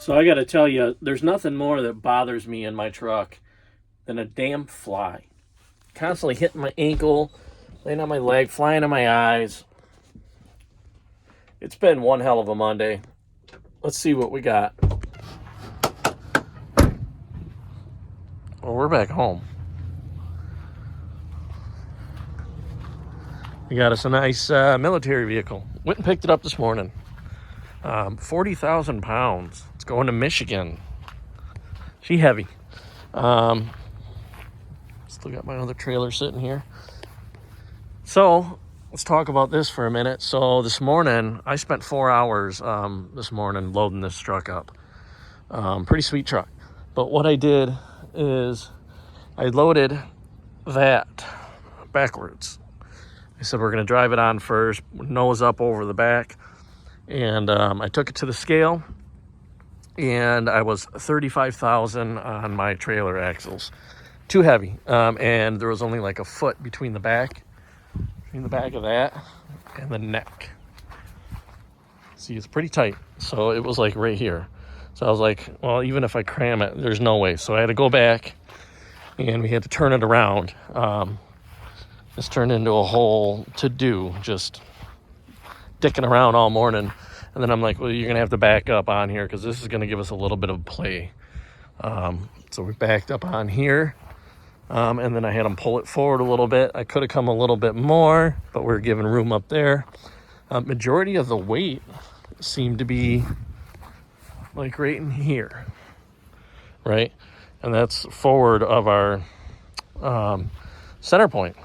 So I got to tell you, there's nothing more that bothers me in my truck than a damn fly. Constantly hitting my ankle, laying on my leg, flying in my eyes. It's been one hell of a Monday. Let's see what we got. Well, we're back home. We got us a nice military vehicle. Went and picked it up this morning. 40,000 pounds. It's going to Michigan. She heavy. Still got my other trailer sitting here. So let's talk about this for a minute. So this morning, I spent 4 hours this morning loading this truck up. Pretty sweet truck. But what I did is I loaded that backwards. I said we're going to drive it on first, nose up over the back. And I took it to the scale, and I was 35,000 on my trailer axles. Too heavy. And there was only like a foot between the back of that and the neck. See, it's pretty tight. So it was like right here. So I was like, well, even if I cram it, there's no way. So I had to go back, and we had to turn it around. This turned into a whole to-do, just dicking around all morning. And then I'm like, well, you're going to have to back up on here because this is going to give us a little bit of play. So we backed up on here. And then I had them pull it forward a little bit. I could have come a little bit more, but we're giving room up there. Majority of the weight seemed to be like right in here, right? And that's forward of our center point.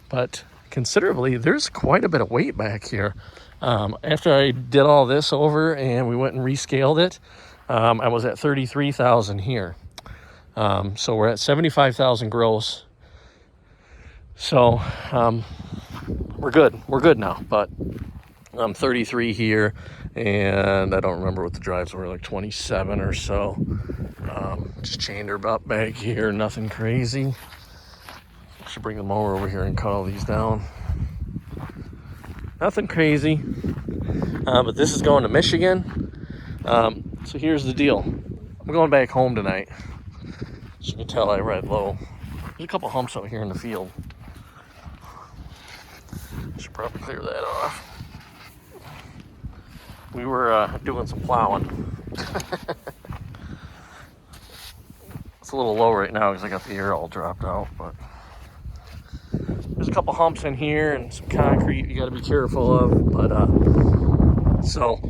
But considerably, there's quite a bit of weight back here. After I did all this over and we went and rescaled it, I was at 33,000 here. So we're at 75,000 gross. So we're good. We're good now. But I'm 33 here, and I don't remember what the drives were, like 27 or so. Just chained her up back here. Nothing crazy. Should bring the mower over here and cut all these down. Nothing crazy. But this is going to Michigan. So here's the deal. I'm going back home tonight. As you can tell, I ride low. There's a couple humps out here in the field. Should probably clear that off. We were doing some plowing. It's a little low right now because I got the air all dropped out, but there's a couple humps in here and some concrete you got to be careful of. But so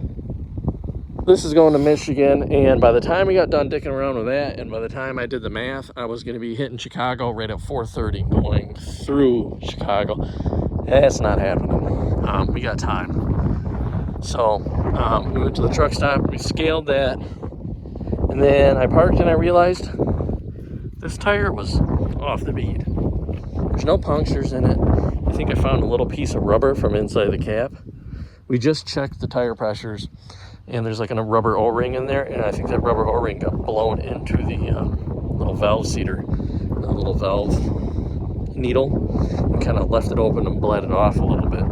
this is going to Michigan, and by the time we got done dicking around with that, and by the time I did the math, I was going to be hitting Chicago right at 4:30, going through Chicago. That's not happening. We got time. So we went to the truck stop, we scaled that, and then I parked and I realized this tire was off the bead. There's no punctures in it. I think I found a little piece of rubber from inside the cap. We just checked the tire pressures, and there's like a rubber O-ring in there, and I think that rubber O-ring got blown into the little valve seater, the little valve needle, and kind of left it open and bled it off a little bit.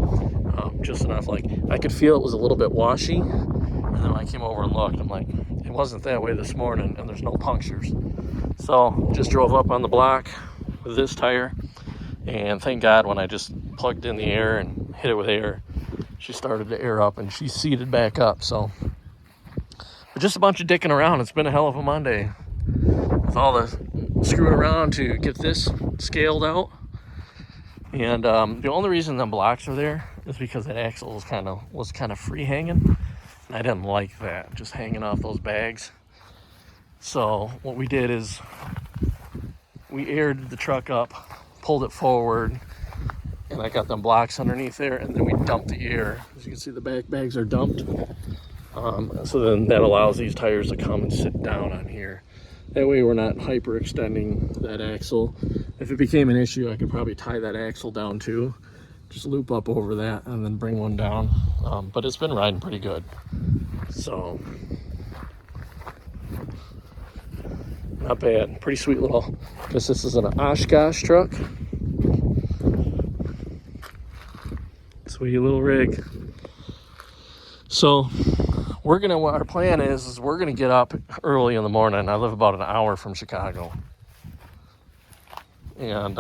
Just enough, like I could feel it was a little bit washy, and then when I came over and looked, I'm like, it wasn't that way this morning, and there's no punctures. So just drove up on the block with this tire, and thank God when I just plugged in the air and hit it with air, she started to air up and she seated back up. So but just a bunch of dicking around. It's been a hell of a Monday with all the screwing around to get this scaled out. And the only reason the blocks are there is because that axle was kind of free hanging, and I didn't like that, just hanging off those bags. So what we did is we aired the truck up, pulled it forward, and I got them blocks underneath there, and then we dumped the air. As you can see, the back bags are dumped. So then that allows these tires to come and sit down on here. That way we're not hyperextending that axle. If it became an issue, I could probably tie that axle down too. Just loop up over that and then bring one down. But it's been riding pretty good. So, not bad. Pretty sweet little, guess this is an Oshkosh truck. Sweet little rig. So our plan is we're gonna get up early in the morning. I live about an hour from Chicago, and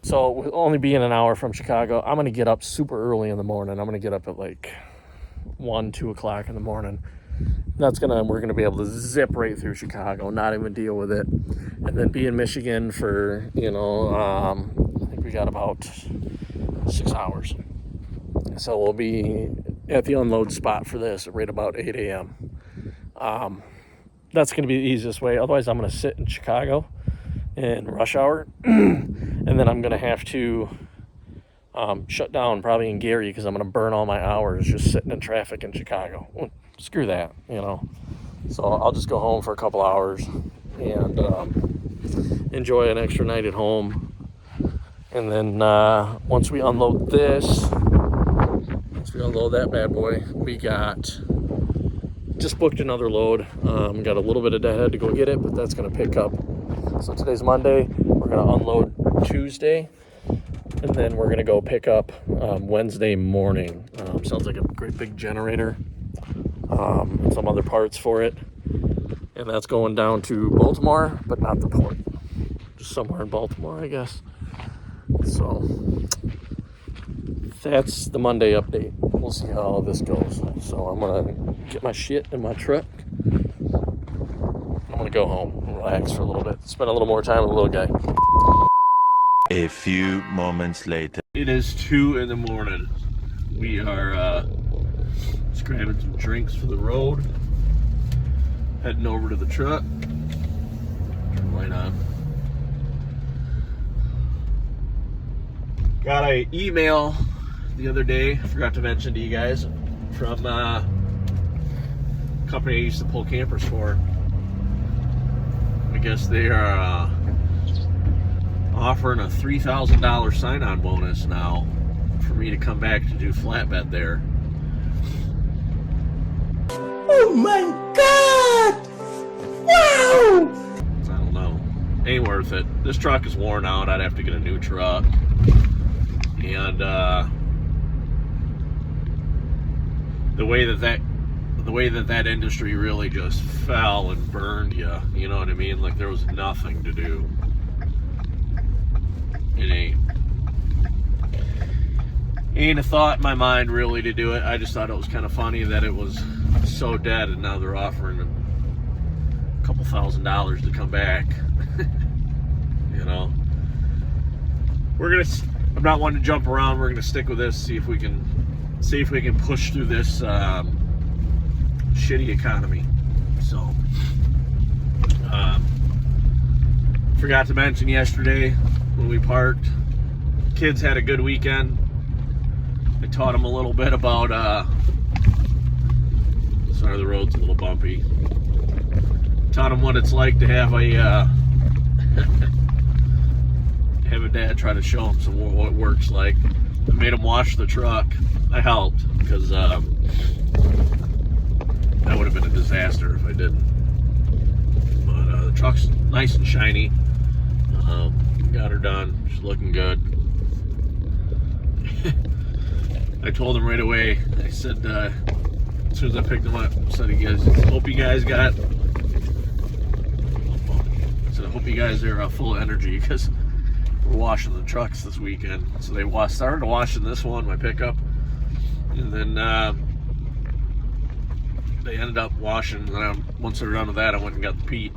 so with only being an hour from Chicago, I'm gonna get up super early in the morning. I'm gonna get up at like 1-2 o'clock in the morning. We're gonna be able to zip right through Chicago, not even deal with it, and then be in Michigan for I think we got about 6 hours. So we'll be at the unload spot for this right about 8 a.m. That's going to be the easiest way. Otherwise, I'm going to sit in Chicago in rush hour, and then I'm going to have to shut down probably in Gary because I'm going to burn all my hours just sitting in traffic in Chicago. Well, screw that, So I'll just go home for a couple hours and enjoy an extra night at home. And then once we unload that bad boy, we just booked another load. Got a little bit of deadhead to go get it, but that's going to pick up. So today's Monday. We're going to unload Tuesday, and then we're going to go pick up Wednesday morning. Sounds like a great big generator, and some other parts for it. And that's going down to Baltimore, but not the port. Just somewhere in Baltimore, I guess. So that's the Monday update. We'll see how all this goes. So I'm gonna get my shit in my truck. I'm gonna go home and relax for a little bit. Spend a little more time with the little guy. A few moments later. It is 2 in the morning. We are just grabbing some drinks for the road. Heading over to the truck. Turn the light on. Got an email the other day, I forgot to mention to you guys, from a company I used to pull campers for. I guess they are offering a $3,000 sign-on bonus now for me to come back to do flatbed there. Oh my God! Wow! I don't know. Ain't worth it. This truck is worn out. I'd have to get a new truck. And the way that industry really just fell and burned you know what I mean? Like there was nothing to do. It ain't a thought in my mind really to do it. I just thought it was kind of funny that it was so dead, and now they're offering a couple $1,000s to come back. I'm not one to jump around. We're gonna stick with this, see if we can push through this shitty economy. So forgot to mention yesterday when we parked, kids had a good weekend. I taught them a little bit about sorry, the road's a little bumpy. Taught them what it's like to have a have a dad try to show them what it works like. I made them wash the truck. I helped because that would have been a disaster if I didn't. But the truck's nice and shiny. Got her done. She's looking good. I told him right away. I said as soon as I picked them up, I said, I hope you guys are full of energy because we're washing the trucks this weekend. So they started washing this one, my pickup, and then they ended up washing. And once they're done with that, I went and got the peat,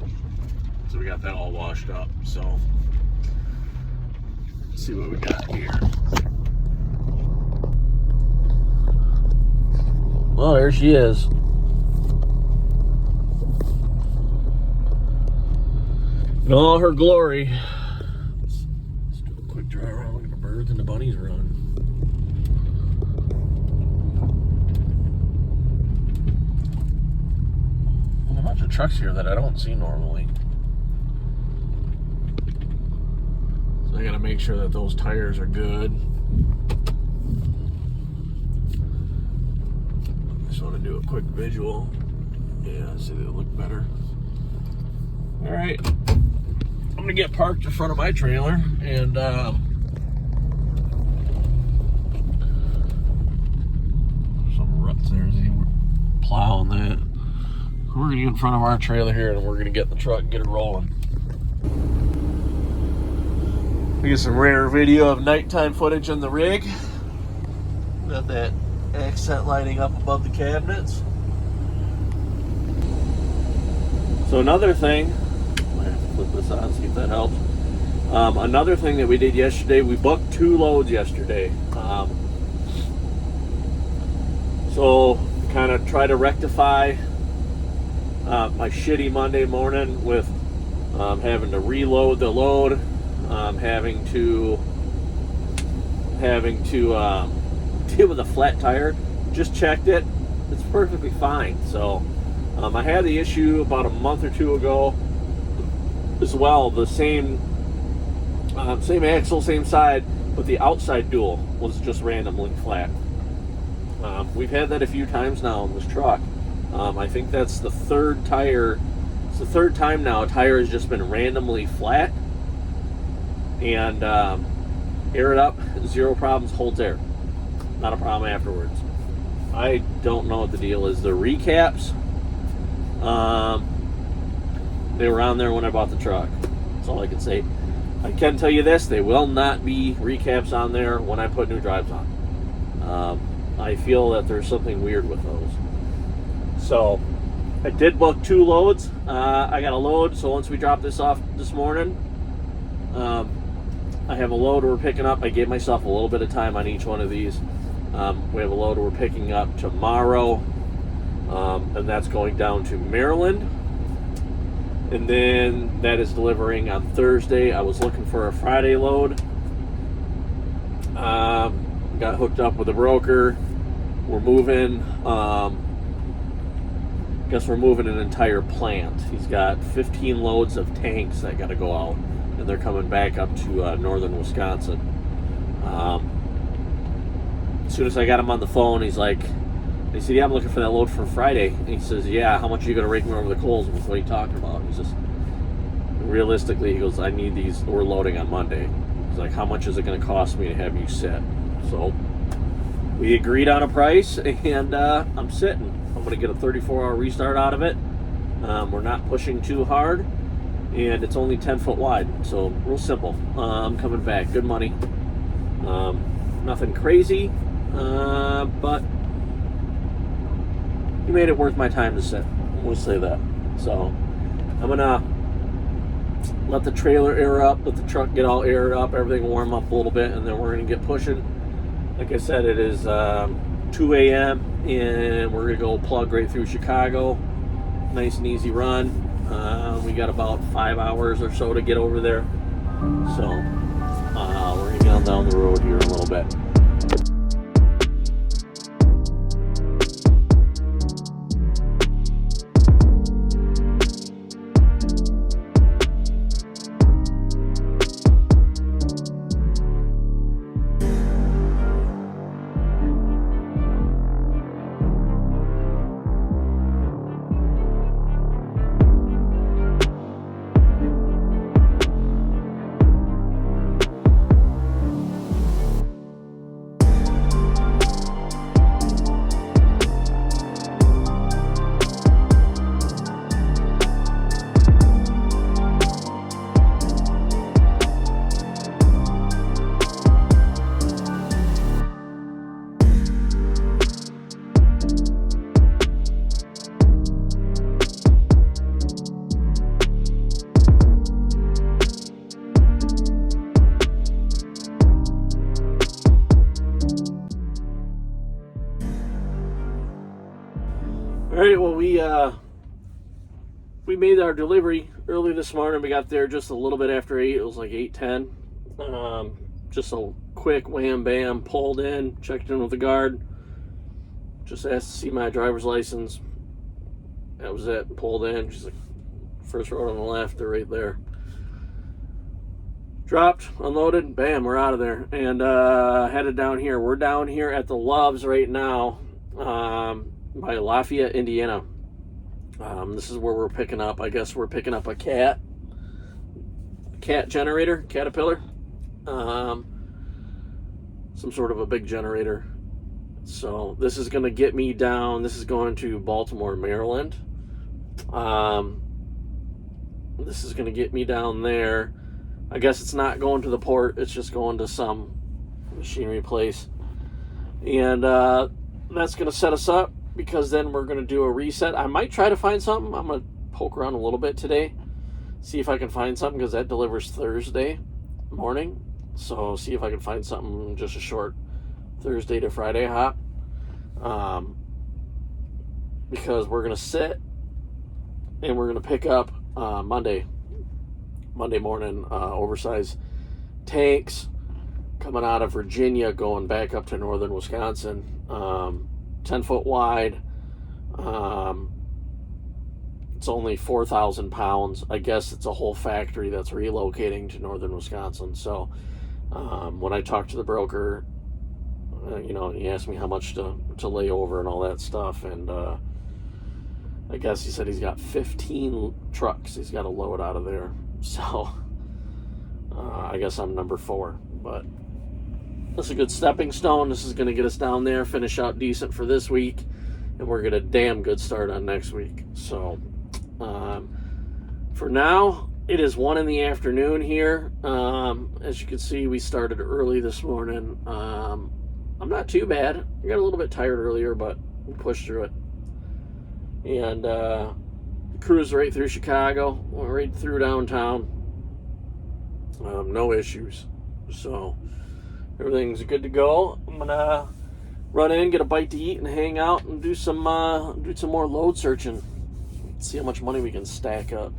so we got that all washed up. So let's see what we got here. Well, there she is. In all her glory. Let's do a quick drive around. Look at the birds and the bunnies run. There's a bunch of trucks here that I don't see normally. So I gotta make sure that those tires are good. Just want to do a quick visual. Yeah, see they look better. All right. I'm gonna get parked in front of my trailer and some ruts there. See, plowing that. We're gonna get in front of our trailer here and we're gonna get in the truck and get it rolling. We get some rare video of nighttime footage on the rig. Got that accent lighting up above the cabinets. So another thing, I have to flip this on, see if that helps. Another thing that we did yesterday, we booked 2 loads yesterday. So kind of try to rectify my shitty Monday morning with having to reload the load, having to deal with a flat tire. Just checked it, it's perfectly fine. So I had the issue about a month or 2 ago as well. The same axle, same side, but the outside dual was just randomly flat. We've had that a few times now in this truck. I think that's the third tire. It's the third time now a tire has just been randomly flat. And air it up, 0 problems, holds air. Not a problem afterwards. I don't know what the deal is. The recaps, they were on there when I bought the truck. That's all I can say. I can tell you this, they will not be recaps on there when I put new drives on. I feel that there's something weird with those. So I did book 2 loads. I got a load, so once we drop this off this morning, I have a load we're picking up. I gave myself a little bit of time on each one of these. We have a load we're picking up tomorrow, and that's going down to Maryland. And then that is delivering on Thursday. I was looking for a Friday load. Got hooked up with a broker. We're moving. Guess we're moving an entire plant. He's got 15 loads of tanks that got to go out, and they're coming back up to northern Wisconsin. As soon as I got him on the phone, he said, yeah, I'm looking for that load for Friday. And he says, yeah, how much are you going to rake me over the coals? What are you talking about? He says, realistically, he goes, I need these, we're loading on Monday. He's like, how much is it going to cost me to have you sit? So we agreed on a price, and I'm sitting. I'm going to get a 34-hour restart out of it. We're not pushing too hard, and it's only 10 foot wide, so real simple. I'm coming back. Good money. Nothing crazy, but he made it worth my time to sit. We'll say that. So I'm gonna let the trailer air up, let the truck get all aired up, everything warm up a little bit, and then we're gonna get pushing. Like I said, it is 2 a.m. and we're gonna go plug right through Chicago. Nice and easy run. We got about 5 hours or so to get over there. So we're gonna get on down the road here in a little bit. Alright, well, we made our delivery early this morning. We got there just a little bit after 8. It was like 8:10. Just a quick wham bam, pulled in, checked in with the guard, just asked to see my driver's license. That was it. Pulled in. She's like, first road on the left, they're right there. Dropped, unloaded, bam, we're out of there, and headed down here. We're down here at the Loves right now, by Lafayette, Indiana. This is where we're picking up. I guess we're picking up a cat generator, Caterpillar, some sort of a big generator. So this is going to get me down. This is going to Baltimore, Maryland. This is going to get me down there. I guess it's not going to the port. It's just going to some machinery place. And that's going to set us up, because then we're going to do a reset. I might try to find something. I'm going to poke around a little bit today, see if I can find something, because that delivers Thursday morning. So see if I can find something, just a short Thursday to Friday hop. Because we're going to sit and we're going to pick up Monday morning oversized tanks coming out of Virginia, going back up to northern Wisconsin. 10 foot wide. It's only 4,000 pounds. I guess it's a whole factory that's relocating to northern Wisconsin. So when I talked to the broker, he asked me how much to lay over and all that stuff. And I guess he said he's got 15 trucks he's got to load out of there. So I guess I'm number 4. But this is a good stepping stone. This is going to get us down there, finish out decent for this week, and we're going to damn good start on next week. So for now, it is 1 in the afternoon here. As you can see, we started early this morning. I'm not too bad. I got a little bit tired earlier, but we pushed through it. And cruised right through Chicago, right through downtown. No issues. So everything's good to go. I'm gonna run in, get a bite to eat, and hang out and do some more load searching. See how much money we can stack up.